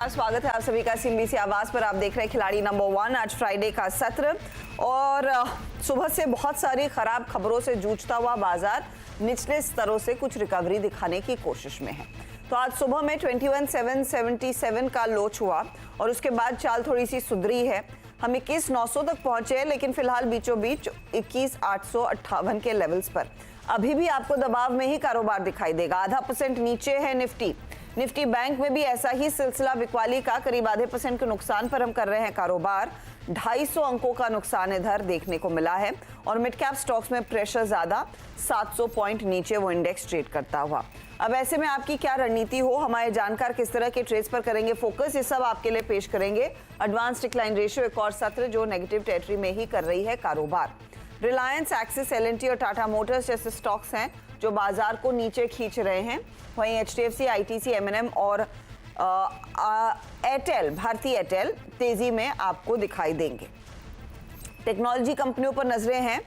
स्वागत है आप सभी का सीएनबीसी आवाज पर। आप देख रहे हैं खिलाड़ी नंबर 1। आज फ्राइडे का सत्र और सुबह से बहुत सारी खराब खबरों से जूझता हुआ बाजार निचले स्तरों से कुछ रिकवरी दिखाने की कोशिश में है। तो आज सुबह में 21,777 का लोच हुआ और उसके बाद चाल थोड़ी सी सुधरी है। हम 21,900 तक पहुंचे हैं, लेकिन फिलहाल बीचों बीच 21,858 के लेवल्स पर अभी भी आपको दबाव में ही कारोबार दिखाई देगा। आधा % नीचे है निफ्टी बैंक में भी ऐसा ही सिलसिला बिकवाली का। करीब आधे % के नुकसान पर हम कर रहे हैं कारोबार। 250 अंकों का नुकसान इधर देखने को मिला है और मिड कैप स्टॉक्स में प्रेशर ज्यादा, 700 पॉइंट नीचे वो इंडेक्स ट्रेड करता हुआ। अब ऐसे में आपकी क्या रणनीति हो, हमारे जानकार किस तरह के ट्रेड्स पर करेंगे फोकस, ये सब आपके लिए पेश करेंगे। एडवांस डिक्लाइन रेशियो एक और सत्र जो नेगेटिव टेरिटरी में ही कर रही है कारोबार। रिलायंस, एक्सिस, एल&टी और टाटा मोटर्स जैसे स्टॉक्स हैं जो बाजार को नीचे खींच रहे हैं। वहीं एचडीएफसी, आईटीसी, एमएनएम और एयरटेल, भारतीय एयरटेल तेजी में आपको दिखाई देंगे। टेक्नोलॉजी कंपनियों पर नजरें हैं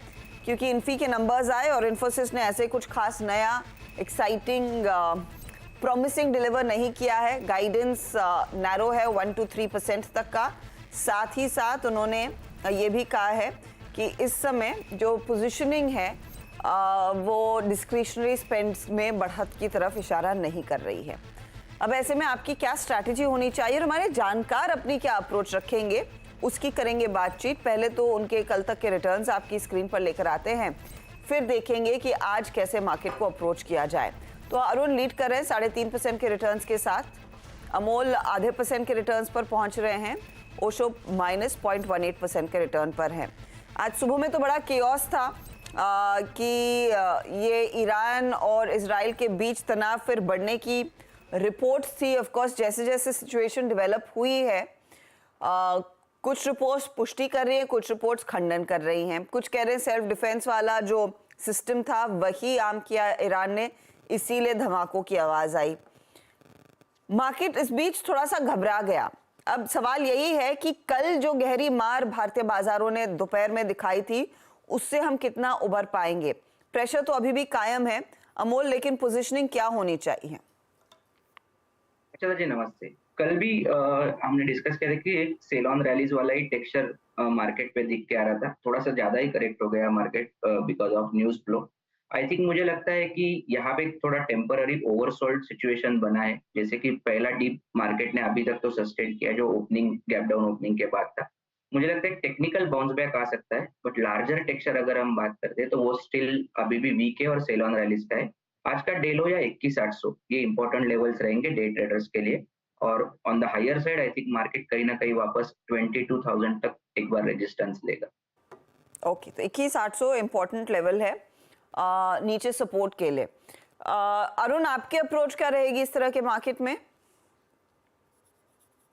क्योंकि इन्फी के नंबर्स आए और इन्फोसिस ने ऐसे कुछ खास नया एक्साइटिंग प्रॉमिसिंग डिलीवर नहीं किया है। गाइडेंस नैरो है 1 to 3% तक का। साथ ही साथ उन्होंने ये भी कहा है कि इस समय जो पोजीशनिंग है वो डिस्क्रिशनरी स्पेंड्स में बढ़त की तरफ इशारा नहीं कर रही है। अब ऐसे में आपकी क्या स्ट्रैटेजी होनी चाहिए और हमारे जानकार अपनी क्या अप्रोच रखेंगे उसकी करेंगे बातचीत। पहले तो उनके कल तक के रिटर्न्स आपकी स्क्रीन पर लेकर आते हैं, फिर देखेंगे कि आज कैसे मार्केट को अप्रोच किया जाए। तो अरुण लीड कर रहे हैं 3.5% के रिटर्न्स के साथ, अमोल आधे % के रिटर्न्स पर पहुंच रहे हैं, ओशो -0.18% के रिटर्न पर है। आज सुबह में तो बड़ा केओस था कि ये ईरान और इजराइल के बीच तनाव फिर बढ़ने की रिपोर्ट थी। ऑफ कोर्स जैसे जैसे सिचुएशन डेवलप हुई है कुछ रिपोर्ट्स पुष्टि कर रही हैं, कुछ रिपोर्ट्स खंडन कर रही हैं। कुछ कह रहे हैं सेल्फ डिफेंस वाला जो सिस्टम था वही आम किया ईरान ने, इसीलिए धमाकों की आवाज आई। मार्केट इस बीच थोड़ा सा घबरा गया। अब सवाल यही है कि कल जो गहरी मार भारतीय बाजारों ने दोपहर में दिखाई थी उससे हम कितना उबर पाएंगे। प्रेशर तो अभी भी कायम है अमोल, लेकिन पोजीशनिंग क्या होनी चाहिए? अच्छा जी, नमस्ते। कल भी हमने डिस्कस किया था कि एक सेल ऑन रैलीज वाला ही टेक्सचर मार्केट पे दिख के आ रहा था। थोड़ा सा ज्यादा ही करेक्ट हो गया market because of news flow. I think मुझे लगता है कि यहाँ पे थोड़ा टेम्पररी ओवरसोल्ड सिचुएशन बना है। जैसे कि पहला डीप मार्केट ने अभी तक तो सस्टेन किया जो ओपनिंग गैप डाउन ओपनिंग के बाद था। मुझे लगता है टेक्निकल बाउंस बैक आ सकता है, बट लार्जर टेक्सचर अगर हम बात करते हैं तो वो स्टिल अभी भी वीक है और सेल ऑन रैलीज का है। आज का डे लो या 21,800 ये इंपॉर्टेंट लेवल्स रहेंगे डे ट्रेडर्स के लिए। और on the higher side I think market कहीं ना कहीं वापस 22,000 तक एक बार रेजिस्टेंस लेगा। ओके, तो 21,800 इंपॉर्टेंट लेवल है नीचे सपोर्ट के लिए। अरुण, आपके अप्रोच क्या रहेगी इस तरह के मार्केट में?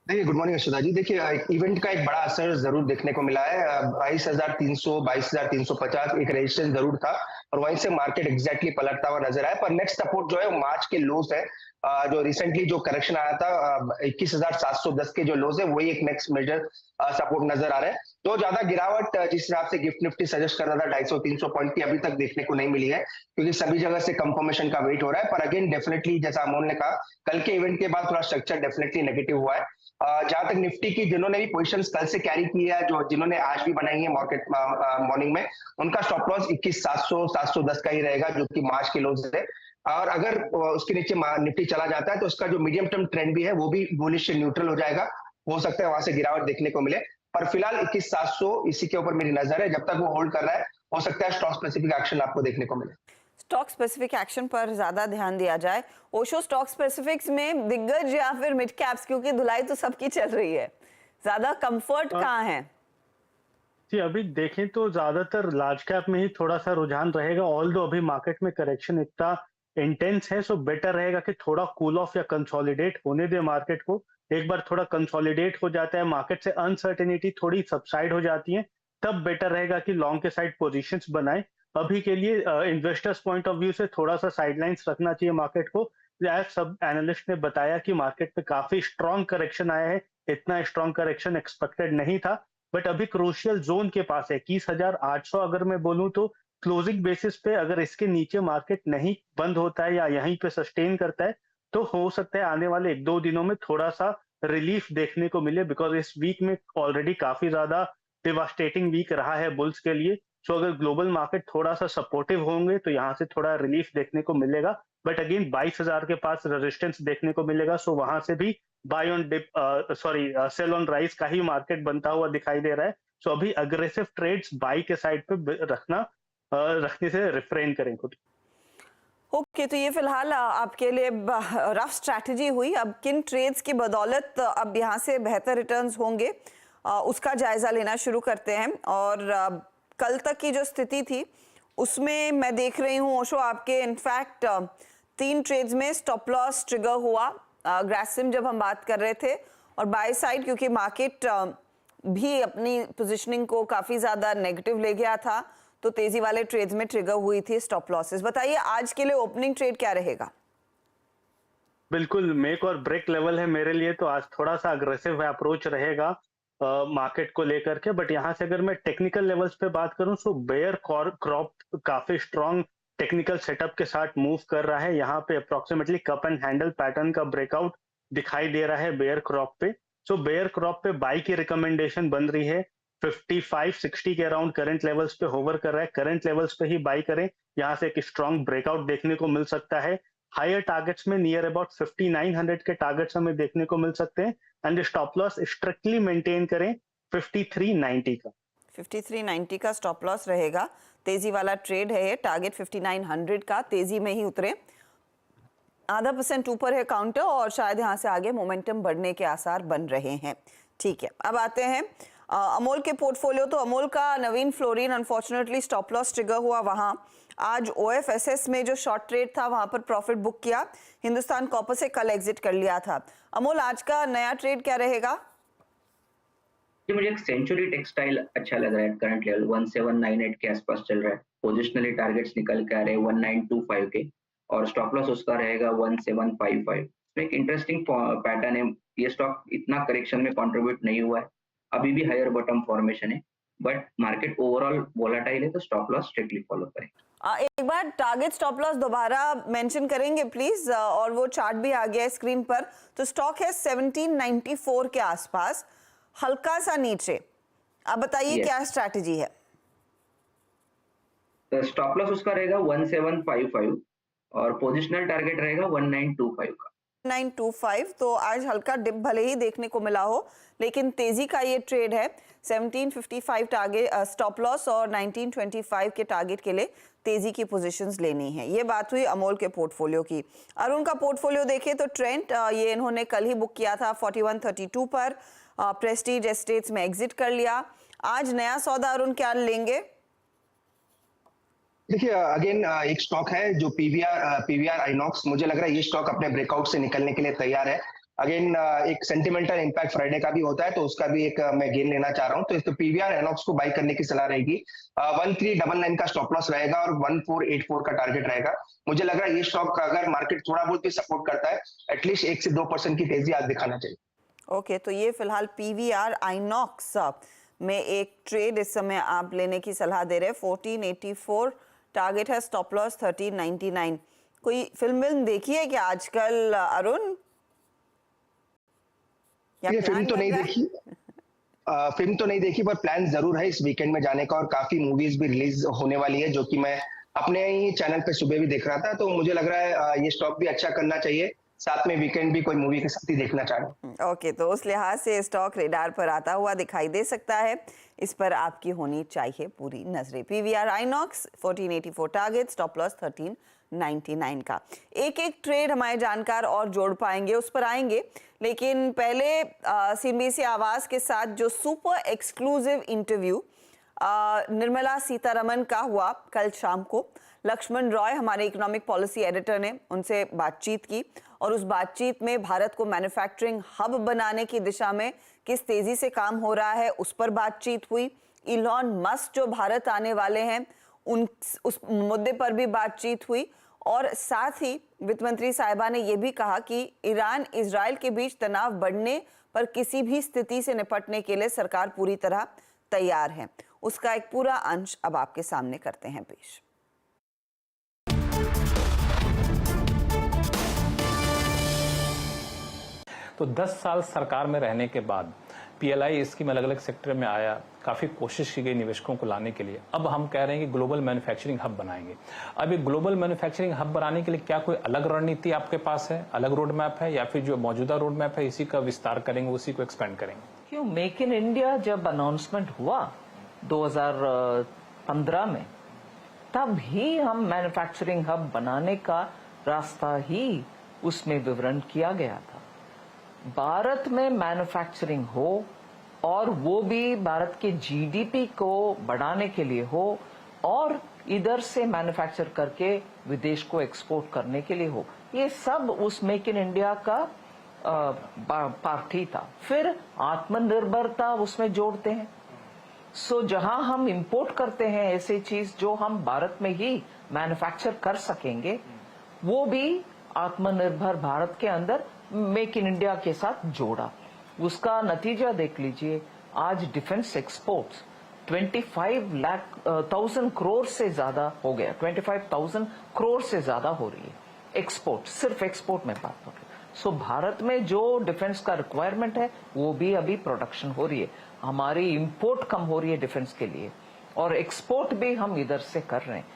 देखिए, गुड मॉर्निंग अश्विता जी। देखिए, इवेंट का एक बड़ा असर जरूर देखने को मिला है। 22,300 22,350 एक रेजिस्टेंस जरूर था और वहीं से मार्केट एग्जैक्टली पलटता हुआ नजर आया। पर नेक्स्ट सपोर्ट जो है मार्च के लोस है, जो रिसेंटली जो करेक्शन आया था 21,710 के जो लोस है वही एक नेक्स्ट मेजर सपोर्ट नजर आ रहा है। तो ज्यादा गिरावट जिस हिसाब से गिफ्ट निफ्टी सजेस्ट कर रहा था 250-300 पॉइंट की अभी तक देखने को नहीं मिली है, क्योंकि सभी जगह से कंफर्मेशन का वेट हो रहा है। पर अगेन डेफिनेटली जैसा अमोल ने कहा, कल के इवेंट के बाद थोड़ा स्ट्रक्चर डेफिनेटली नेगेटिव हुआ है। जहां तक निफ्टी की जिन्होंने भी पोजीशंस कल से कैरी की है, जो जिन्होंने आज भी बनाई है मार्केट मॉर्निंग में, उनका स्टॉप लॉस 21,700 710 का ही रहेगा जो कि मार्च के लोज है। और अगर उसके नीचे निफ्टी चला जाता है तो उसका जो मीडियम टर्म ट्रेंड भी है वो भी बुलिश न्यूट्रल हो जाएगा। हो सकता है वहां से गिरावट देखने को मिले, पर फिलहाल 21,700 इसी के ऊपर मेरी नजर है। जब तक वो होल्ड कर रहा है हो सकता है स्टॉक स्पेसिफिक एक्शन आपको देखने को मिले। स्टॉक स्पेसिफिक एक्शन पर ज्यादा ध्यान दिया जाए। ओशो स्टॉक स्पेसिफिक्स में दिग्गज या फिर मिड कैप्स, क्योंकि धुलाई तो सबकी चल रही है, ज्यादा कंफर्ट कहाँ है? जी, अभी देखें तो ज्यादातर लार्ज कैप में ही थोड़ा सा रुझान रहेगा। ऑल दो अभी मार्केट में करेक्शन इतना इंटेंस है, सो बेटर रहेगा कि थोड़ा कूल ऑफ या कंसोलिडेट होने दे मार्केट को। एक बार थोड़ा कंसोलिडेट हो जाता है, मार्केट से अनसर्टेनिटी थोड़ी सबसाइड हो जाती है, तब बेटर रहेगा कि लॉन्ग के साइड पोजीशंस बनाएं। अभी के लिए इन्वेस्टर्स पॉइंट ऑफ व्यू से थोड़ा सा साइडलाइंस रखना चाहिए मार्केट को। एज सब एनालिस्ट ने बताया कि मार्केट में काफी स्ट्रॉन्ग करेक्शन आया है, इतना स्ट्रॉन्ग करेक्शन एक्सपेक्टेड नहीं था, बट अभी क्रूशियल जोन के पास है 21,800। अगर मैं बोलूं तो क्लोजिंग बेसिस पे अगर इसके नीचे मार्केट नहीं बंद होता है या यहीं पे सस्टेन करता है तो हो सकता है आने वाले 1-2 दिनों में थोड़ा सा रिलीफ देखने को मिले, बिकॉज इस वीक में ऑलरेडी काफी ज्यादा डिवास्टेटिंग वीक रहा है बुल्स के लिए। सो अगर ग्लोबल मार्केट थोड़ा सा सपोर्टिव होंगे तो यहाँ से थोड़ा रिलीफ देखने को मिलेगा, बट अगेन 22,000 के पास रेजिस्टेंस देखने को मिलेगा। सो वहां से भी buy on dip sell on rise का ही मार्केट बनता हुआ दिखाई दे रहा है। सो अभी अग्रेसिव ट्रेड्स बाई के साइड पे रखने से रिफ्रेन करें खुद। ओके, तो ये फिलहाल आपके लिए रफ स्ट्रैटेजी हुई। अब किन ट्रेड्स की बदौलत अब यहाँ से बेहतर रिटर्न्स होंगे उसका जायजा लेना शुरू करते हैं। और कल तक की जो स्थिति थी उसमें मैं देख रही हूँ ओशो आपके इनफैक्ट 3 ट्रेड्स में स्टॉप लॉस ट्रिगर हुआ। ग्रासिम जब हम बात कर रहे थे, और बाय साइड क्योंकि मार्केट भी अपनी पोजीशनिंग को काफी ज्यादा नेगेटिव ले गया था, तो तेजी वाले ट्रेड्स में ट्रिगर हुई थी स्टॉप लॉसेस। बताइए आज के लिए ओपनिंग ट्रेड क्या रहेगा? बिल्कुल मेक और ब्रेक लेवल है मेरे लिए, तो आज थोड़ा सा अग्रेसिव अप्रोच रहेगा मार्केट को लेकर के। बट यहाँ से अगर मैं टेक्निकल लेवल्स पे बात करूं तो बेयर क्रॉप काफी स्ट्रॉन्ग टेक्निकल सेटअप के साथ मूव कर रहा है। यहाँ पे approximately cup and handle pattern का ब्रेकआउट दिखाई दे रहा है बेयर क्रॉप पे। सो बेयर क्रॉप पे बाई की रिकमेंडेशन बन रही है। 55-60 के अराउंड करंट लेवल्स पे होवर कर रहा है। करंट लेवल्स पे ही बाई करें, यहाँ से एक स्ट्रॉन्ग ब्रेकआउट देखने को मिल सकता है। हायर टारगेट्स में नियर अबाउट 5900 के टारगेट्स हमें देखने को मिल सकते हैं। And stop loss strictly maintain करें 5390 का। 5390 का स्टॉप लॉस रहेगा। तेजी वाला ट्रेड है ये, टारगेट 5900 का, तेजी में ही उतरे, 0.5% ऊपर है काउंटर, और शायद यहाँ से आगे मोमेंटम बढ़ने के आसार बन रहे हैं। ठीक है, अब आते हैं अमोल के पोर्टफोलियो। तो अमोल का Navin Fluorine unfortunately stop loss trigger हुआ वहां। आज OFSS में जो शॉर्ट ट्रेड था वहां पर प्रॉफिट बुक किया। हिंदुस्तान कॉपर से कल एग्जिट कर लिया था। अमोल आज का नया ट्रेड क्या रहेगा? मुझे एक सेंचुरी टेक्सटाइल अच्छा लग रहा है। करंट लेवल 1798 के आसपास चल रहा है। पोजिशनली टारगेट्स निकल के आ रहे हैं 1925 के, और स्टॉप लॉस उसका रहेगा 1755। एक इंटरेस्टिंग पैटर्न है। ये स्टॉक इतना करेक्शन में कंट्रीब्यूट नहीं हुआ है, अभी भी हायर बॉटम फॉर्मेशन है, बट मार्केट ओवरऑल वोलेटाइल है, तो स्टॉप लॉस स्ट्रिक्टली फॉलो करें। एक बार टारगेट स्टॉप लॉस दोबारा मेंशन करेंगे प्लीज, और वो चार्ट भी आ गया है स्क्रीन पर। तो स्टॉक है 1794 के आसपास, हल्का सा नीचे। अब बताइए क्या स्ट्रैटेजी है? स्टॉप लॉस उसका रहेगा 1755 और पोजिशनल टारगेट रहेगा 1925 का। 925। तो आज हल्का डिप भले ही देखने को मिला हो, लेकिन तेजी का ये ट्रेड है। 1755 टारगेट स्टॉप लॉस और 1925 के टारगेट के लिए तेजी की पोजीशंस लेनी है। ये बात हुई अमोल के पोर्टफोलियो की। अरुण का पोर्टफोलियो देखें तो ट्रेंड ये इन्होंने कल ही बुक किया था 4132 पर। प्रेस्टीज एस्टेट्स में एग्जिट कर लिया। आज नया सौदा अरुण क्या लेंगे? देखिए अगेन एक स्टॉक है जो पीवीआर आइनॉक्स। मुझे लग रहा है ये स्टॉक अपने ब्रेकआउट से निकलने के लिए तैयार है। अगेन एक सेंटिमेंटल इंपैक्ट फ्राइडे का भी होता है, तो उसका भी एक मैं गेन लेना चाह रहा हूँ। तो पीवीआर आइनॉक्स को बाई करने की सलाह रहेगी। 1399 का स्टॉप लॉस रहेगा और 1484 का टारगेट रहेगा। मुझे लग रहा है ये स्टॉक अगर मार्केट थोड़ा बहुत भी सपोर्ट करता है, एटलीस्ट 1 से 2% की तेजी आज दिखाना चाहिए। ओके, तो ये फिलहाल पीवीआर आइनॉक्स में एक ट्रेड इस समय आप लेने की सलाह दे रहे हैं। 1484 टारगेट है, स्टॉप लॉस 1399। कोई फिल्म देखी है क्या आजकल अरुण? ये फिल्म तो नहीं देखी, फिल्म तो नहीं देखी, पर प्लान जरूर है इस वीकेंड में जाने का, और काफी मूवीज भी रिलीज होने वाली है जो कि मैं अपने ही चैनल पे सुबह भी देख रहा था। तो मुझे लग रहा है ये स्टॉक भी अच्छा करना चाहिए, साथ में वीकेंड भी कोई मूवी के साथ ही देखना चाह रहा हूं। ओके, तो उस लिहाज से स्टॉक रेडार पर आता हुआ दिखाई दे सकता है। इस पर आपकी होनी चाहिए पूरी नजरें। PVR INOX 1484 target, stop loss 1399 का। एक ट्रेड हमारे जानकार और जोड़ पाएंगे, उस पर आएंगे, लेकिन पहले CNBC आवाज के साथ जो super exclusive interview Nirmala Sitharaman का हुआ कल शाम को, लक्ष्मण रॉय हमारे इकोनॉमिक पॉलिसी एडिटर ने उनसे बातचीत की, और उस बातचीत में भारत को मैन्युफैक्चरिंग हब बनाने की दिशा में किस तेजी से काम हो रहा है उस पर बातचीत हुई। इलॉन मस्क जो भारत आने वाले हैं उस मुद्दे पर भी बातचीत हुई, और साथ ही वित्त मंत्री साहिबा ने यह भी कहा कि ईरान इजराइल के बीच तनाव बढ़ने पर किसी भी स्थिति से निपटने के लिए सरकार पूरी तरह तैयार है। उसका एक पूरा अंश अब आपके सामने करते हैं पेश। तो 10 साल सरकार में रहने के बाद PLI स्कीम अलग अलग सेक्टर में आया, काफी कोशिश की गई निवेशकों को लाने के लिए। अब हम कह रहे हैं कि ग्लोबल मैन्युफैक्चरिंग हब बनाएंगे। अब ये ग्लोबल मैन्युफैक्चरिंग हब बनाने के लिए क्या कोई अलग रणनीति आपके पास है, अलग रोड मैप है, या फिर जो मौजूदा रोड मैप है इसी का विस्तार करेंगे, उसी को एक्सपेंड करेंगे? क्यों, मेक इन इंडिया जब अनाउंसमेंट हुआ 2015 में, तब ही हम मैन्युफैक्चरिंग हब बनाने का रास्ता ही उसमें विवरण किया गया था। भारत में मैन्युफैक्चरिंग हो और वो भी भारत के GDP को बढ़ाने के लिए हो और इधर से मैन्युफैक्चर करके विदेश को एक्सपोर्ट करने के लिए हो, ये सब उस मेक इन इंडिया का पार्ट ही था। फिर आत्मनिर्भरता उसमें जोड़ते हैं। सो जहां हम इंपोर्ट करते हैं ऐसी चीज जो हम भारत में ही मैन्युफैक्चर कर सकेंगे, वो भी आत्मनिर्भर भारत के अंदर मेक इन इंडिया के साथ जोड़ा। उसका नतीजा देख लीजिए, आज डिफेंस एक्सपोर्ट्स 25,000 करोड़ से ज्यादा हो गया, 25,000 करोड़ से ज्यादा हो रही है एक्सपोर्ट, सिर्फ एक्सपोर्ट में बात हो रही है। सो भारत में जो डिफेंस का रिक्वायरमेंट है वो भी अभी प्रोडक्शन हो रही है। हमारी इंपोर्ट कम हो रही है डिफेंस के लिए और एक्सपोर्ट भी हम इधर से कर रहे हैं।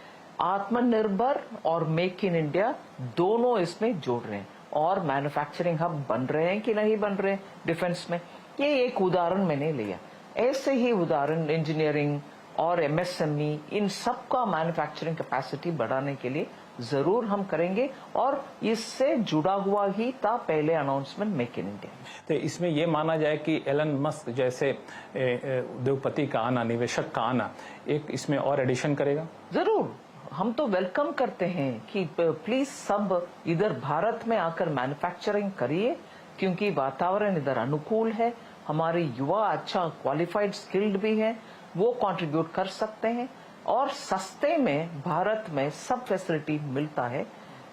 आत्मनिर्भर और मेक इन इंडिया दोनों इसमें जोड़ रहे हैं। और मैन्युफैक्चरिंग हब बन रहे हैं कि नहीं बन रहे हैं डिफेंस में, ये एक उदाहरण मैंने लिया। ऐसे ही उदाहरण इंजीनियरिंग और MSME, इन सब का मैन्युफैक्चरिंग कैपेसिटी बढ़ाने के लिए जरूर हम करेंगे और इससे जुड़ा हुआ ही था पहले अनाउंसमेंट मेक इन इंडिया। तो इसमें यह माना जाए कि एलन मस्क जैसे उद्योगपति का आना, निवेशक का आना एक इसमें और एडिशन करेगा? जरूर, हम तो वेलकम करते हैं कि प्लीज सब इधर भारत में आकर मैन्युफैक्चरिंग करिए, क्योंकि वातावरण इधर अनुकूल है, हमारे युवा अच्छा क्वालिफाइड स्किल्ड भी है, वो कंट्रीब्यूट कर सकते हैं और सस्ते में भारत में सब फैसिलिटी मिलता है।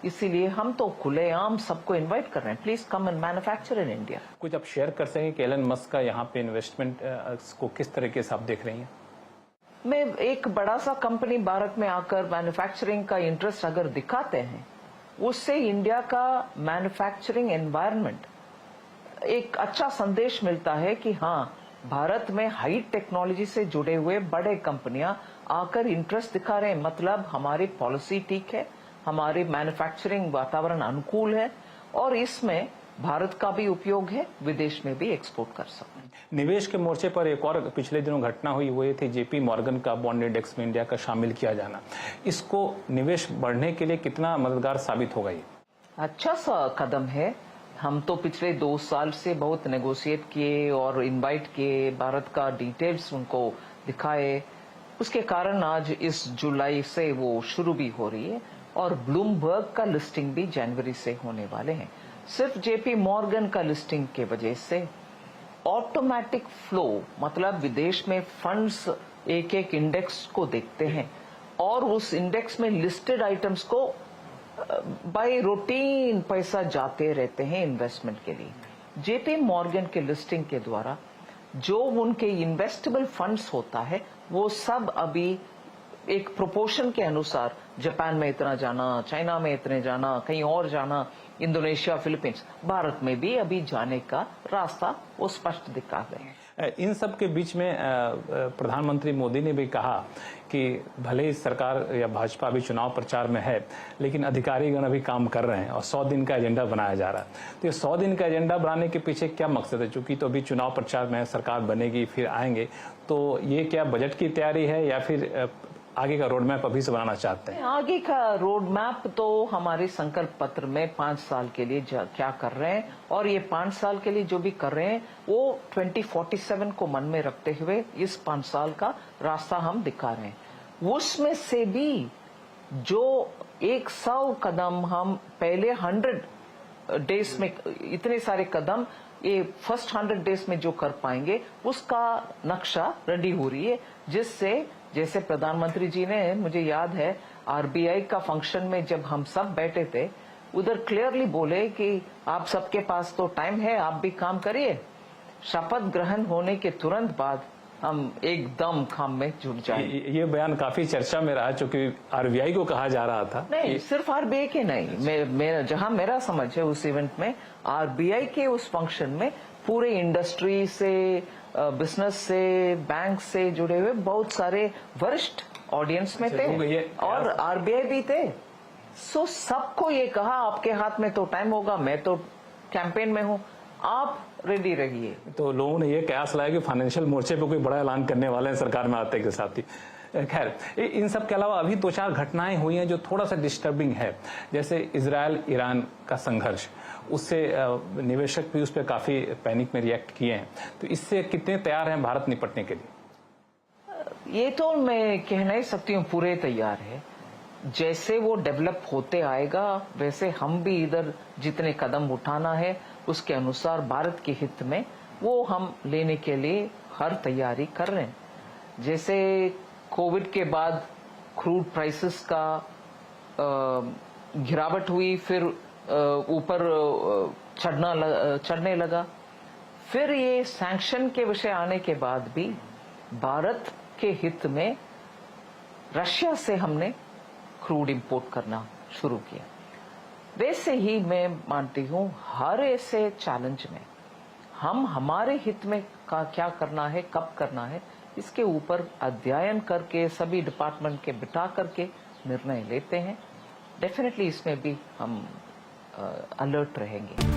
इसीलिए हम तो खुलेआम सबको इनवाइट कर रहे हैं, please come and manufacture in India. कुछ आप शेयर कर सकें कि एलन मस्क का यहाँ पे इन्वेस्टमेंट को किस तरीके से आप देख रही हैं? मैं एक बड़ा सा कंपनी भारत में आकर मैन्युफैक्चरिंग का इंटरेस्ट अगर दिखाते हैं, उससे इंडिया का मैन्युफैक्चरिंग एनवायरनमेंट एक अच्छा संदेश मिलता है कि हाँ, भारत में हाई टेक्नोलॉजी से जुड़े हुए बड़े कंपनियां आकर इंटरेस्ट दिखा रहे हैं। मतलब हमारी पॉलिसी ठीक है, हमारी मैन्युफैक्चरिंग वातावरण अनुकूल है और इसमें भारत का भी उपयोग है, विदेश में भी एक्सपोर्ट कर सकते हैं। निवेश के मोर्चे पर एक और पिछले दिनों घटना हुई, वो ये थी JP मॉर्गन का बॉन्ड इंडेक्स में इंडिया का शामिल किया जाना। इसको निवेश बढ़ने के लिए कितना मददगार साबित होगा? ये अच्छा सा कदम है। हम तो पिछले 2 साल से बहुत नेगोशिएट किए और इनवाइट किए, भारत का डिटेल्स उनको दिखाए। उसके कारण आज इस जुलाई से वो शुरू भी हो रही है और ब्लूमबर्ग का लिस्टिंग भी जनवरी से होने वाले हैं। सिर्फ JP मॉर्गन का लिस्टिंग के वजह से ऑटोमेटिक फ्लो, मतलब विदेश में फंड्स एक एक इंडेक्स को देखते हैं और उस इंडेक्स में लिस्टेड आइटम्स को बाय रूटीन पैसा जाते रहते हैं इन्वेस्टमेंट के लिए। JP मॉर्गन के लिस्टिंग के द्वारा जो उनके इन्वेस्टेबल फंड्स होता है वो सब अभी एक प्रोपोर्शन के अनुसार जापान में इतना जाना, चाइना में इतने जाना, कहीं और जाना, इंडोनेशिया, फिलीपींस, भारत में भी अभी जाने का रास्ता वो स्पष्ट दिखा गए हैं। इन सब के बीच में प्रधानमंत्री मोदी ने भी कहा कि भले ही सरकार या भाजपा अभी चुनाव प्रचार में है, लेकिन अधिकारीगण अभी काम कर रहे हैं और 100 दिन का एजेंडा बनाया जा रहा है। तो ये 100 दिन का एजेंडा बनाने के पीछे क्या मकसद है? चूंकि तो अभी चुनाव प्रचार में है, सरकार बनेगी फिर आएंगे, तो ये क्या बजट की तैयारी है या फिर आगे का रोड मैप अभी से बनाना चाहते हैं? आगे का रोड मैप तो हमारे संकल्प पत्र में 5 साल के लिए क्या कर रहे हैं और ये 5 साल के लिए जो भी कर रहे हैं वो 2047 को मन में रखते हुए इस 5 साल का रास्ता हम दिखा रहे हैं। उसमें से भी जो 100 कदम हम पहले 100 डेज में, इतने सारे कदम ये फर्स्ट 100 डेज में जो कर पाएंगे उसका नक्शा रेडी हो रही है, जिससे जैसे प्रधानमंत्री जी ने, मुझे याद है RBI का फंक्शन में जब हम सब बैठे थे, उधर क्लियरली बोले कि आप सबके पास तो टाइम है, आप भी काम करिए। शपथ ग्रहण होने के तुरंत बाद हम एकदम काम में जुट जाए। ये बयान काफी चर्चा में रहा, चूंकि आरबीआई को कहा जा रहा था। नहीं, सिर्फ आरबीआई के नहीं, जहां मेरा समझ है उस इवेंट में आरबीआई के उस फंक्शन में पूरे इंडस्ट्री से, बिजनेस से, बैंक से जुड़े हुए बहुत सारे वरिष्ठ ऑडियंस में थे और आरबीआई भी थे। सो सबको ये कहा आपके हाथ में तो टाइम होगा, मैं तो कैंपेन में हूं, आप रेडी रहिए। तो लोगों ने ये कयास लाया कि फाइनेंशियल मोर्चे पे कोई बड़ा ऐलान करने वाले हैं सरकार में आते के साथ ही। खैर, इन सब के अलावा अभी 2-4 घटनाएं हुई हैं जो थोड़ा सा डिस्टर्बिंग है, जैसे इजराइल ईरान का संघर्ष, उससे निवेशक भी उस पर काफी पैनिक में रिएक्ट किए हैं। तो इससे कितने तैयार हैं भारत निपटने के लिए? ये तो मैं कह नहीं सकती हूँ पूरे तैयार है। जैसे वो डेवलप होते आएगा वैसे हम भी इधर जितने कदम उठाना है उसके अनुसार भारत के हित में वो हम लेने के लिए हर तैयारी कर रहे हैं। जैसे कोविड के बाद क्रूड प्राइसेस का गिरावट हुई, फिर ऊपर चढ़ने लगा, फिर ये सैंक्शन के विषय आने के बाद भी भारत के हित में रशिया से हमने क्रूड इंपोर्ट करना शुरू किया। वैसे ही मैं मानती हूं हर ऐसे चैलेंज में हम हमारे हित में क्या करना है, कब करना है, इसके ऊपर अध्ययन करके सभी डिपार्टमेंट के बिठा करके निर्णय लेते हैं। डेफिनेटली इसमें भी हम अलर्ट रहेंगे।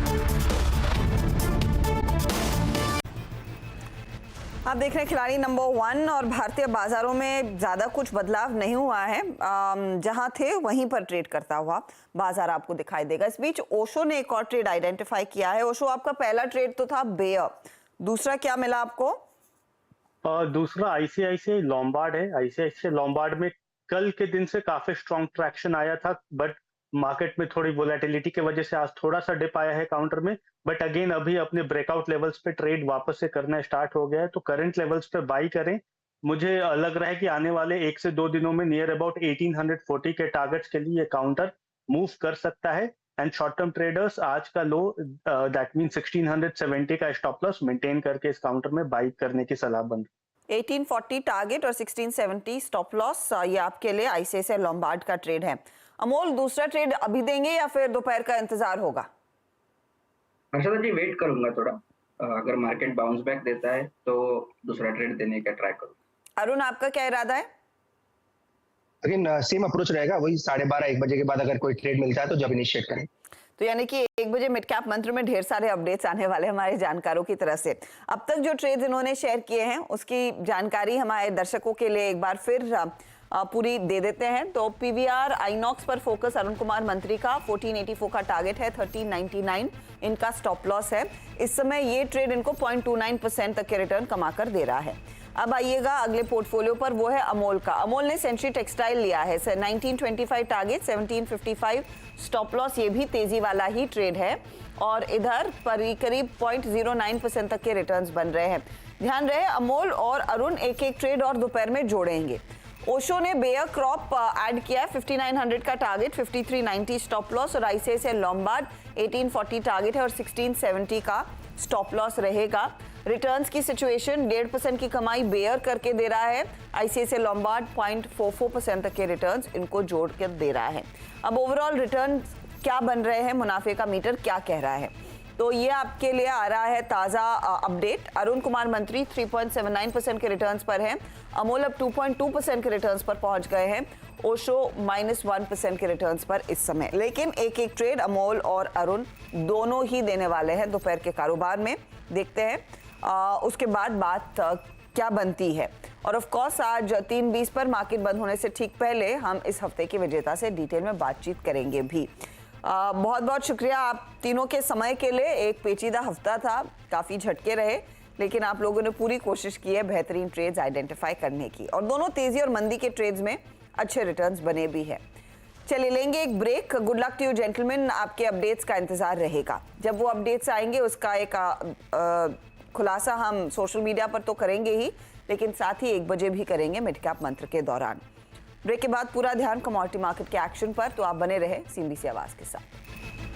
आप देख रहे हैं खिलाड़ी नंबर 1 और भारतीय बाजारों में ज़्यादा कुछ बदलाव नहीं हुआ है, जहां थे वहीं पर ट्रेड करता हुआ बाजार आपको दिखाई देगा। इस बीच ओशो ने एक और ट्रेड आइडेंटिफाई किया है। ओशो, आपका पहला ट्रेड तो था बेयर, दूसरा क्या मिला आपको? दूसरा आईसीआईसीआई लॉम्बार्ड है। आईसीआईसीआई लॉम्बार्ड में कल के दिन से काफी स्ट्रॉन्ग ट्रैक्शन आया था, बट मार्केट में थोड़ी वोलेटिलिटी की वजह से आज थोड़ा सा डिप आया है काउंटर में, बट अगेन अभी अपने ब्रेकआउट लेवल्स पे ट्रेड वापस से करना स्टार्ट हो गया है। तो करंट लेवल्स पे बाई करें। मुझे लग रहा है कि आने वाले 1 से 2 दिनों में नियर अबाउट 1840 के टारगेट्स के लिए काउंटर मूव कर सकता है। एंड शॉर्ट टर्म ट्रेडर्स आज का लो दैट मीन 1670 का स्टॉप लॉस मेंटेन करके इस काउंटर में बाई करने की सलाह बन। 1840 टारगेट और 1670 स्टॉप लॉस, ये आपके लिए आईसीआईसीआई लॉम्बार्ड का ट्रेड है। अमोल, दूसरा ट्रेड अभी देंगे या फिर दोपहर का इंतजार होगा? हर्षदा जी, वेट करूंगा थोड़ा, अगर मार्केट बाउंस बैक देता है तो दूसरा ट्रेड देने का ट्राई करूंगा। अरुण, आपका क्या इरादा है? अगेन सेम अप्रोच रहेगा, वही 12:30-1 बजे के बाद अगर कोई ट्रेड मिलता है तो जब इनिशिएट करें। तो यानी कि 1 बजे मिड कैप मंत्र में ढेर सारे अपडेट्स आने वाले हमारे जानकारों की तरफ से। अब तक जो ट्रेड्स इन्होंने शेयर किए हैं उसकी जानकारी हमारे दर्शकों के लिए एक बार फिर पूरी दे देते हैं। तो पीवीआर आइनॉक्स पर फोकस अरुण कुमार मंत्री का 1484 का टारगेट है, 1399 इनका स्टॉप लॉस है। इस समय ये ट्रेड इनको 0.29% तक के रिटर्न कमा कर दे रहा है। अब आइएगा अगले पोर्टफोलियो पर, वो है अमोल का। अमोल ने सेंचुरी टेक्सटाइल लिया है, 1925 टारगेट, 1755 स्टॉप लॉस, ये भी तेजी वाला ही ट्रेड है और इधर करीब 0.09% तक के रिटर्न्स बन रहे हैं। ध्यान रहे अमोल और अरुण एक एक ट्रेड और दोपहर में जोड़ेंगे। ओशो ने बेयर क्रॉप ऐड किया है, 5900 का टारगेट, 5390 स्टॉप लॉस और आईसीआईसीआई लॉम्बार्ड 1840 टारगेट है और 1670 का स्टॉप लॉस रहेगा। रिटर्न्स की सिचुएशन 1.5% की कमाई बेयर करके दे रहा है, आईसीआईसीआई लॉम्बार्ड 0.44% तक के रिटर्न्स इनको जोड़ कर दे रहा है। अब ओवरऑल रिटर्न क्या बन रहे हैं, मुनाफे का मीटर क्या कह रहा है, तो ये आपके लिए आ रहा है ताज़ा अपडेट। अरुण कुमार मंत्री 3.79% के रिटर्न्स पर हैं, अमोल अब 2.2% के रिटर्न्स पर पहुंच गए हैं, ओशो -1% के रिटर्न्स पर इस समय। लेकिन एक एक ट्रेड अमोल और अरुण दोनों ही देने वाले हैं दोपहर के कारोबार में। देखते हैं उसके बाद बात क्या बनती है। और ऑफ कोर्स आज 3:20 पर मार्केट बंद होने से ठीक पहले हम इस हफ्ते की विजेता से डिटेल में बातचीत करेंगे भी। बहुत बहुत शुक्रिया आप तीनों के समय के लिए। एक पेचीदा हफ्ता था, काफ़ी झटके रहे, लेकिन आप लोगों ने पूरी कोशिश की है बेहतरीन ट्रेड्स आइडेंटिफाई करने की और दोनों तेज़ी और मंदी के ट्रेड्स में अच्छे रिटर्न्स बने भी हैं। चलिए लेंगे एक break. Good luck to you gentleman, आपके अपडेट्स का इंतज़ार रहेगा। जब वो अपडेट्स आएंगे उसका एक खुलासा हम सोशल मीडिया पर तो करेंगे ही, लेकिन साथ ही 1 बजे भी करेंगे मिड कैप मंत्र के दौरान। ब्रेक के बाद पूरा ध्यान कमोडिटी मार्केट के एक्शन पर, तो आप बने रहे सीएनबीसी आवाज़ के साथ।